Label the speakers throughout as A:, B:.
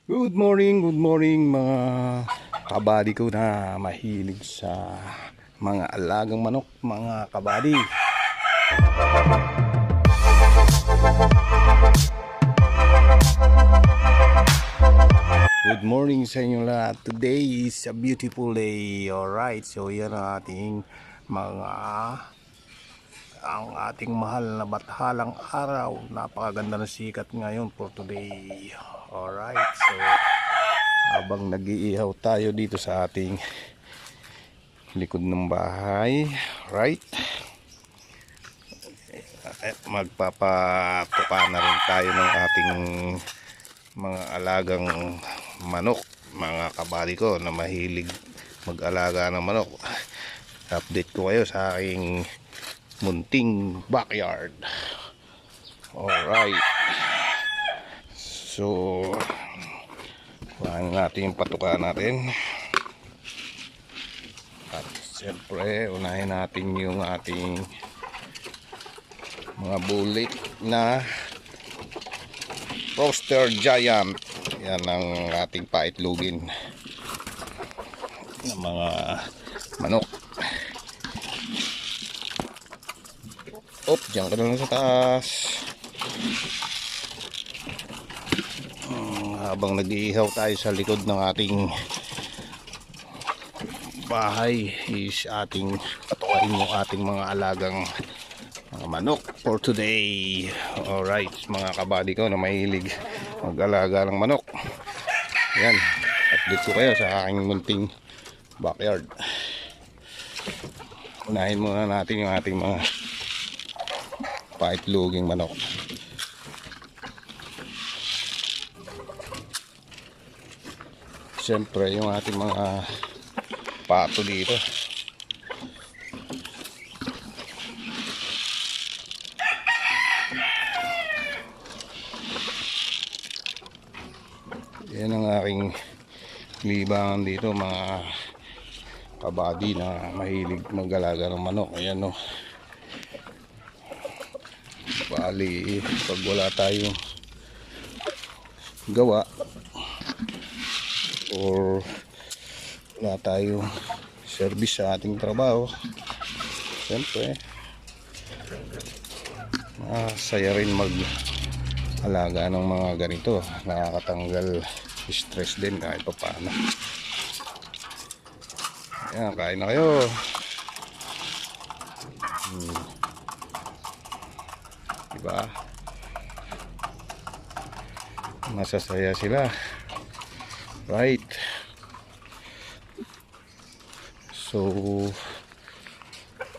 A: Good morning mga kabady ko na mahilig sa mga alagang manok, mga kabady. Good morning sa inyo lahat. Today is a beautiful day. Alright, so yan ang ating mahal na bathalang araw. Napakaganda ng sikat ngayon for today. Alright, so habang nag-iihaw tayo dito sa ating likod ng bahay, right, magpapatuka na rin tayo ng ating mga alagang manok, mga kabady ko na mahilig mag-alaga ng manok. Update ko kayo sa aking munting backyard. Alright, so kuhanin natin yung patuka natin. At siyempre unahin natin yung ating mga bulik na roaster giant. Yan ang ating paitlugin ng mga manok. Diyan ka na lang sa taas. Habang nag-iihaw tayo sa likod ng ating bahay is ating patukain yung ating mga alagang mga manok for today. Alright, mga kabady ko na mahilig mag-alaga ng manok. Yan, update ko kayo sa aking munting backyard. Unahin muna natin yung ating mga paitluging manok. Siyempre yung ating mga pato dito. Yan ang aking libangan dito, mga kabady na mahilig mag-alaga ng manok. Ayan o. Bali, pag wala tayong gawa or wala tayong service sa ating trabaho, siyempre masaya rin mag-alaga ng mga ganito. Nakakatanggal stress din kahit pa paano. Ayan, kain na kayo. Diba? Masasaya sila. Right. So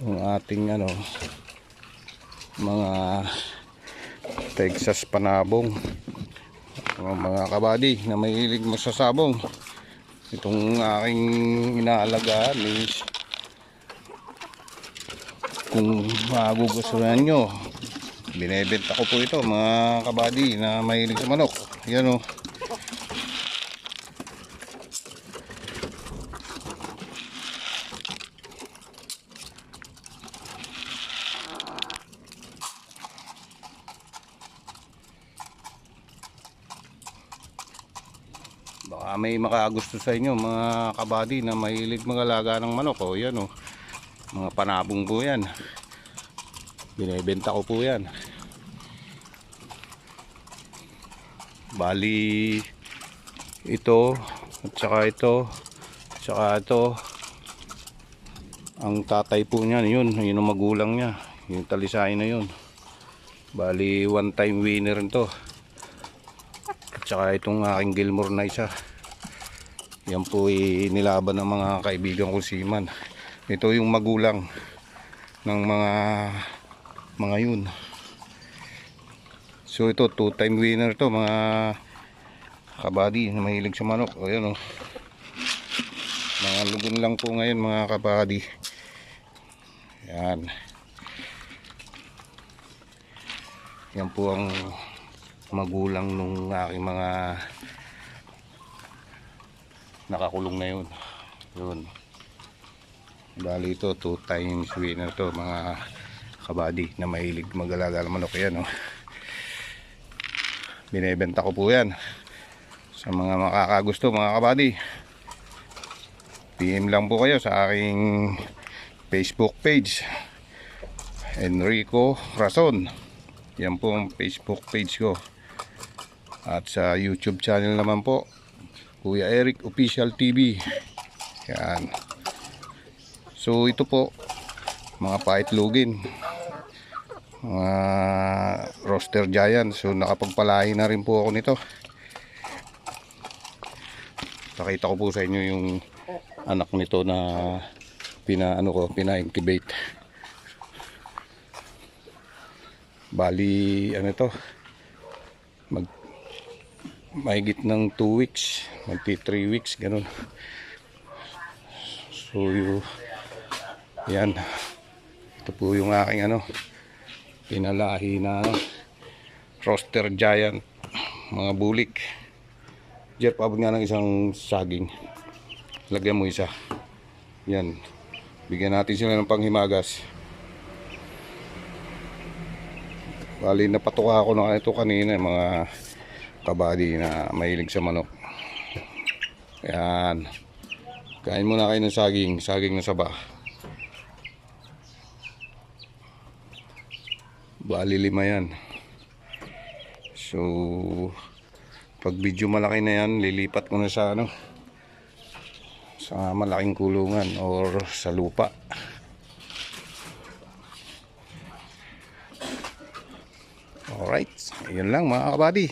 A: ang ating mga Texas panabong, mga kabady na mahilig masasabong, itong aking inaalagaan is kung magugustuhan nyo, binebenta ko po ito, mga kabady na mahilig sa manok. Yan o. Baka may makagusto sa inyo, mga kabady na mahilig mag-alaga ng manok. O yan o, mga panabong po yan, binebenta ko po yan. Bali ito at saka ito at saka ito, ang tatay po niyan, yun ang magulang niya, yung talisay na yun. Bali one time winner to. Tsaka itong aking Gilmore na isa, yan po nilaban ng mga kaibigan ko seaman. Ito yung magulang ng mga yun. So ito 2-time winner to, mga kabady na mahilig sa manok. O yan o, mga lugon lang po ngayon, mga kabady. Yan, yan po ang magulang nung aking mga nakakulong na yun. Yun, bali ito 2 times winner to, mga kabady na mahilig mag-alaga ng manok. Yan o, binebenta ko po yan. Sa mga makakagusto mga kabady, PM lang po kayo sa aking Facebook page, Enrico Rason. Yan po ang Facebook page ko. At sa YouTube channel naman po, Kuya Eric Official TV. Yan. So ito po, mga paitlogin, mga roster giant. So nakapagpalahi na rin po ako nito. Pakita ko po sa inyo yung anak nito na pina-incubate. Bali ano to, mahigit ng 2 weeks, magti 3 weeks ganun. So yan, ito po yung aking pinalahi na roster giant, mga bulik. Jer, paabot nga ng isang saging, lagyan mo isa. Yan, bigyan natin sila ng panghimagas. Bali napatuka ako na ito kanina, mga kabady na mahilig sa manok. Yan, kain muna kayo ng saging na saba. Bali 5 yan. So pag video malaki na yan, lilipat ko na sa sa malaking kulungan or sa lupa. Alright, yun lang mga kabady.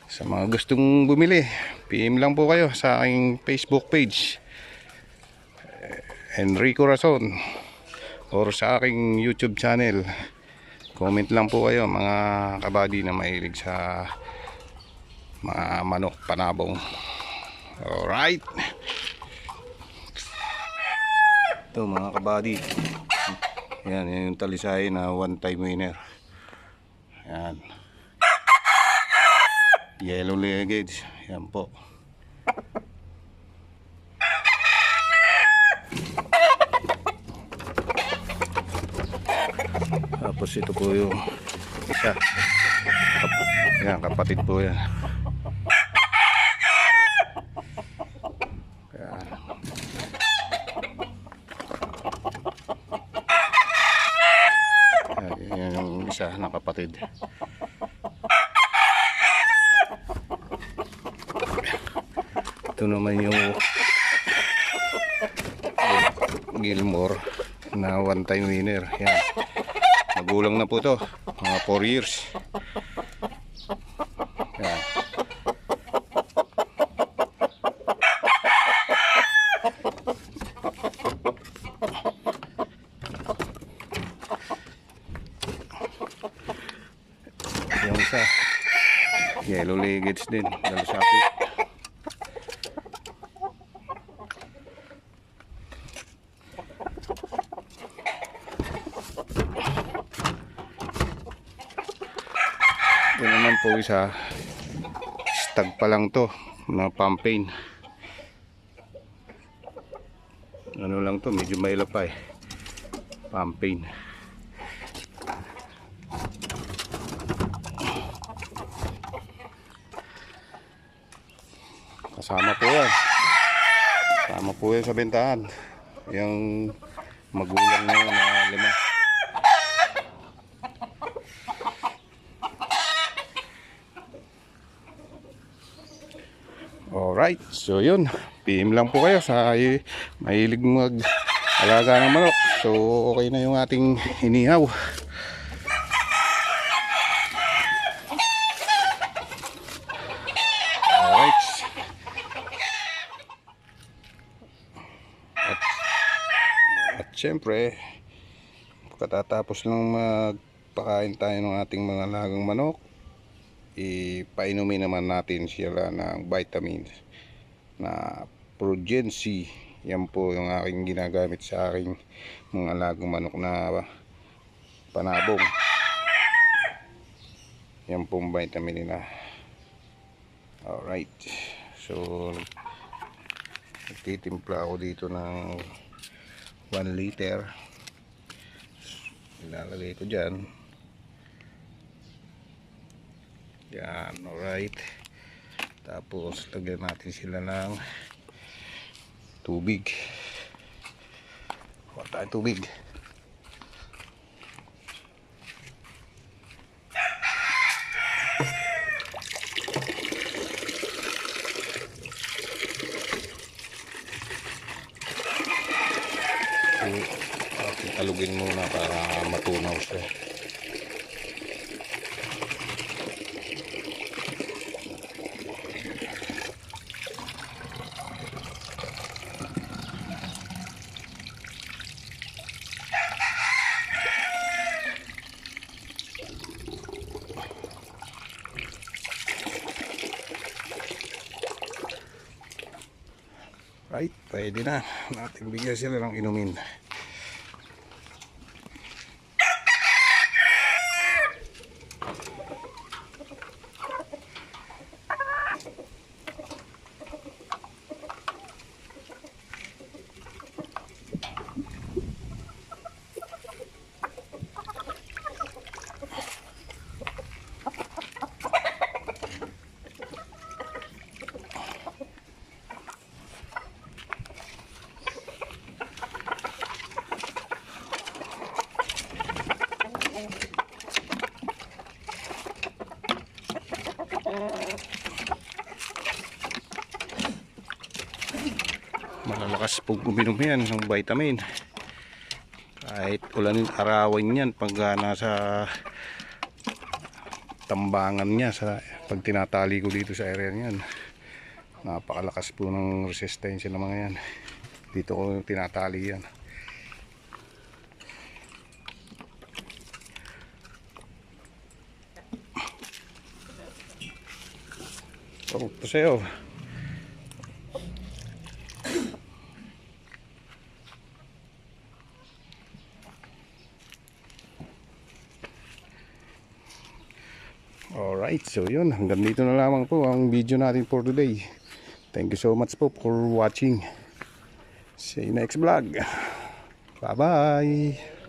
A: Sa mga gustong bumili, PM lang po kayo sa aking Facebook page, Enrico Rason, or sa aking YouTube channel. Comment lang po kayo mga kabady na mahilig sa mga manok panabong. Alright, ito mga kabady, yan yung talisay na one time winner. Yan, yellow legged. Yan po. Tapos ito po yung isa. Yan, kapatid po yan. Yan yung isa na kapatid. Ito naman yung Gilmore na one time winner. Yan, magulang na po to, mga 4 years. Yan. Yung isa yellow leggeds din, dalasapi. Ito naman po isa, stag pa lang to, na pampain. Ano lang to, medyo maila pa eh, pampain. Kasama po yan sa bentahan, yung magulang na yun na 5. Alright, so yun, PM lang po kayo sa mahilig mag-alaga ng manok. So okay na yung ating inihaw. Alright, at syempre katatapos lang magpakain tayo ng ating mga alagang manok, ipainumin naman natin sila ng vitamins na Progency. Yan po yung aking ginagamit sa aking mga alagang manok na panabong. Yan pong vitamin nila. Alright, so nagtitimpla ako dito ng 1 liter. Ilalagay ko dyan. Yan, alright. Tapos lagyan natin sila ng tubig. Kuha tayo tubig. Alugin muna para matunaw siya. Right, pwede na natin bigyan sila ng inumin. Malalakas po uminom yan ng vitamin. Kahit ulanin arawin yan pag nasa tambangan niya pag tinatali ko dito sa area niyan. Napakalakas po ng resistensya ng mga yan. Dito ko tinatali yan. Oh, ito sa'yo. Alright, so yun, hanggang dito na lamang po ang video natin for today. Thank you so much po for watching. See you next vlog. Bye bye.